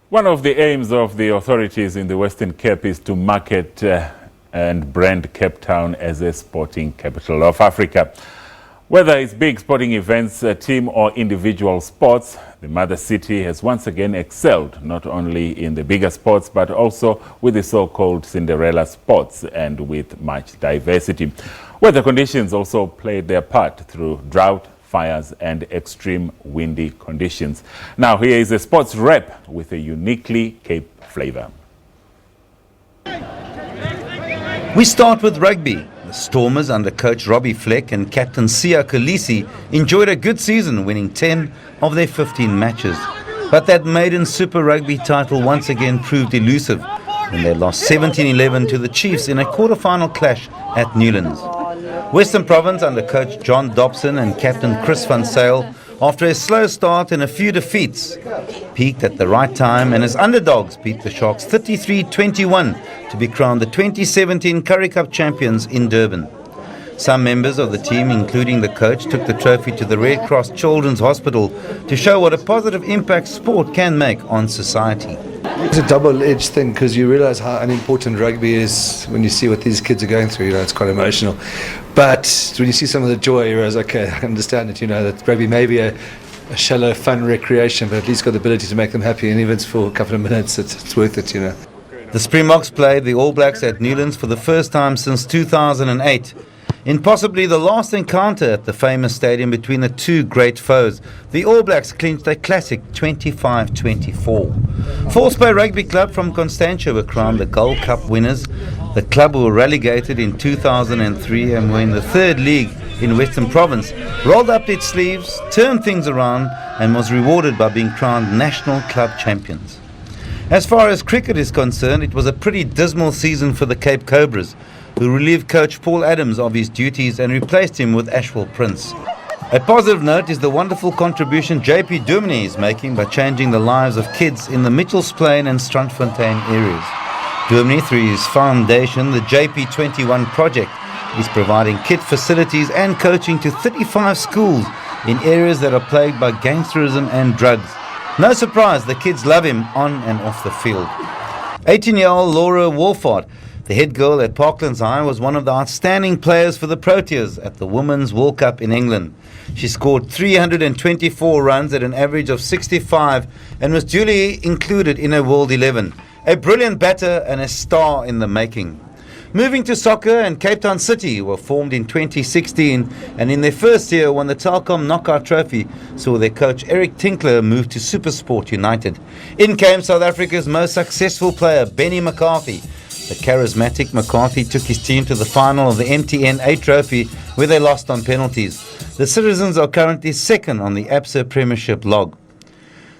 One of the aims of the authorities in the Western Cape is to market and brand Cape Town as a sporting capital of Africa. Whether it's big sporting events, team or individual sports, the mother city has once again excelled not only in the bigger sports but also with the so-called Cinderella sports and with much diversity. Weather conditions also played their part through drought, fires and extreme windy conditions. Now here is a sports rep with a uniquely Cape flavour. We start with rugby. The Stormers under coach Robbie Fleck and captain Sia Khaleesi enjoyed a good season, winning 10 of their 15 matches. But that maiden Super Rugby title once again proved elusive when they lost 17-11 to the Chiefs in a quarter-final clash at Newlands. Western Province under coach John Dobson and captain Chris van Zyl, after a slow start and a few defeats, peaked at the right time and as underdogs beat the Sharks 33-21 to be crowned the 2017 Currie Cup champions in Durban. Some members of the team, including the coach, took the trophy to the Red Cross Children's Hospital to show what a positive impact sport can make on society. It's a double-edged thing because you realise how unimportant rugby is when you see what these kids are going through. It's quite emotional. But when you see some of the joy, you realise, okay, I understand it, that rugby may be a shallow, fun recreation, but at least got the ability to make them happy, and even if it's for a couple of minutes, it's worth it, The Springboks played the All Blacks at Newlands for the first time since 2008. In possibly the last encounter at the famous stadium between the two great foes, the All Blacks clinched a classic 25-24. False Bay Rugby Club from Constantia were crowned the Gold Cup winners. The club were relegated in 2003 and were in the third league in Western Province, rolled up its sleeves, turned things around and was rewarded by being crowned national club champions. As far as cricket is concerned, it was a pretty dismal season for the Cape Cobras, who relieved coach Paul Adams of his duties and replaced him with Ashwell Prince. A positive note is the wonderful contribution JP Duminy is making by changing the lives of kids in the Mitchells Plain and Strandfontein areas. Duminy, through his foundation, the JP21 project, is providing kid facilities and coaching to 35 schools in areas that are plagued by gangsterism and drugs. No surprise, the kids love him on and off the field. 18-year-old Laura Wolford, the head girl at Parklands High, was one of the outstanding players for the Proteas at the Women's World Cup in England. She scored 324 runs at an average of 65 and was duly included in a World 11. A brilliant batter and a star in the making. Moving to soccer, and Cape Town City were formed in 2016 and in their first year won the Telkom Knockout Trophy, saw their coach Eric Tinkler move to Supersport United. In came South Africa's most successful player, Benny McCarthy. The charismatic McCarthy took his team to the final of the MTN 8 Trophy, where they lost on penalties. The Citizens are currently second on the ABSA Premiership log.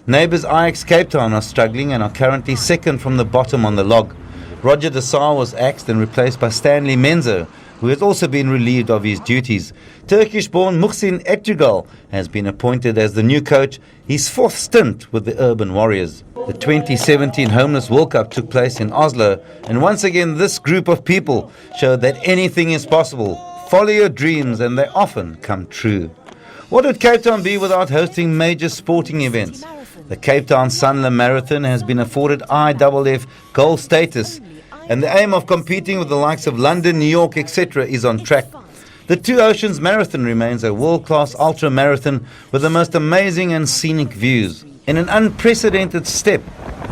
Neighbours Ajax Cape Town are struggling and are currently second from the bottom on the log. Roger de Saar was axed and replaced by Stanley Menzo, who has also been relieved of his duties. Turkish-born Muhsin Ektugal has been appointed as the new coach, his fourth stint with the Urban Warriors. The 2017 Homeless World Cup took place in Oslo, and once again this group of people showed that anything is possible. Follow your dreams and they often come true. What would Cape Town be without hosting major sporting events? The Cape Town Sunler Marathon has been afforded IAAF gold status, and the aim of competing with the likes of London, New York, etc. is on track. The Two Oceans Marathon remains a world-class ultra-marathon with the most amazing and scenic views. In an unprecedented step,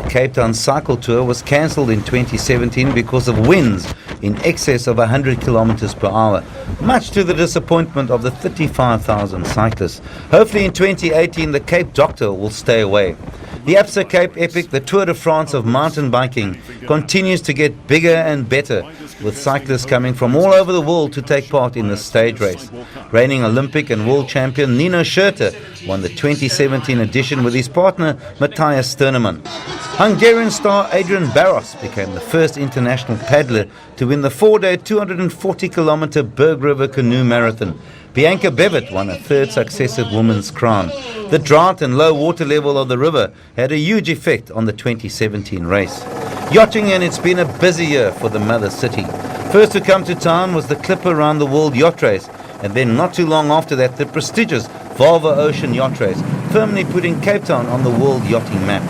the Cape Town Cycle Tour was cancelled in 2017 because of winds in excess of 100 kilometers per hour, much to the disappointment of the 35,000 cyclists. Hopefully in 2018 the Cape Doctor will stay away. The ABSA Cape Epic, the Tour de France of mountain biking, continues to get bigger and better, with cyclists coming from all over the world to take part in this stage race. Reigning Olympic and world champion Nino Schurter won the 2017 edition with his partner Matthias Sternemann. Hungarian star Adrian Barros became the first international paddler to win the 4-day 240-kilometer Berg River Canoe Marathon. Bianca Bevitt won a third successive women's crown. The drought and low water level of the river had a huge effect on the 2017 race. Yachting, and it's been a busy year for the mother city. First to come to town was the Clipper Round the World Yacht Race, and then not too long after that the prestigious Volvo Ocean Yacht Race, firmly putting Cape Town on the world yachting map.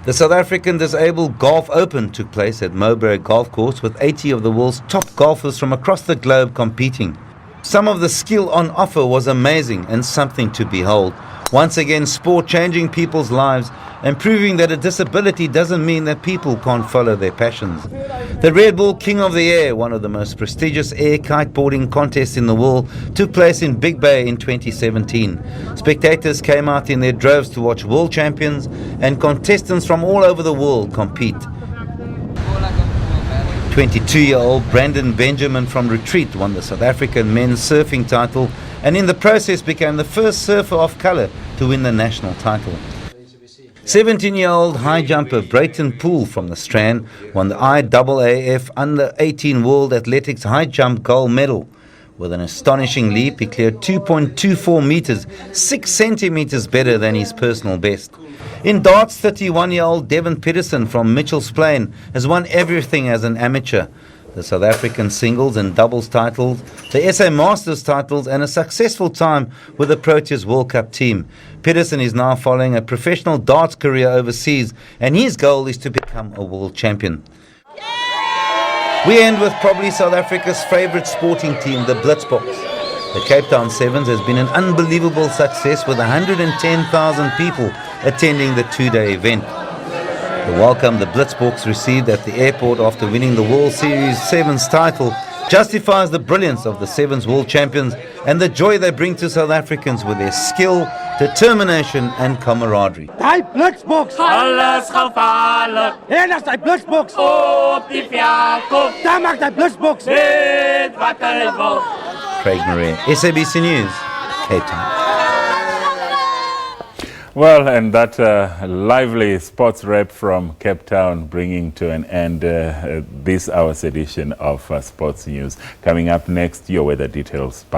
The South African Disabled Golf Open took place at Mowbray Golf Course with 80 of the world's top golfers from across the globe competing. Some of the skill on offer was amazing and something to behold. Once again, sport changing people's lives and proving that a disability doesn't mean that people can't follow their passions. The Red Bull King of the Air, one of the most prestigious air kiteboarding contests in the world, took place in Big Bay in 2017. Spectators came out in their droves to watch world champions and contestants from all over the world compete. 22-year-old Brandon Benjamin from Retreat won the South African men's surfing title and in the process became the first surfer of colour to win the national title. 17-year-old high jumper Brayton Poole from the Strand won the IAAF Under-18 World Athletics high jump gold medal. With an astonishing leap, he cleared 2.24 metres, 6 centimetres better than his personal best. In darts, 31-year-old Devon Peterson from Mitchell's Plain has won everything as an amateur. The South African singles and doubles titles, the SA Masters titles and a successful time with the Proteas World Cup team. Peterson is now following a professional darts career overseas and his goal is to become a world champion. We end with probably South Africa's favourite sporting team, the Blitzboks. The Cape Town Sevens has been an unbelievable success with 110,000 people attending the two-day event. The welcome the Blitzboks received at the airport after winning the World Series Sevens title justifies the brilliance of the Sevens World Champions and the joy they bring to South Africans with their skill, determination and camaraderie. Die Blitzboks! Alles gevaarlijk! En as die Blitzboks! Op die velkom! Daar maak die Blitzboks! Dit wat hy wil! Craig Marais, SABC News, Cape Town. Well, and that lively sports rep from Cape Town bringing to an end this hour's edition of Sports News. Coming up next, your weather details by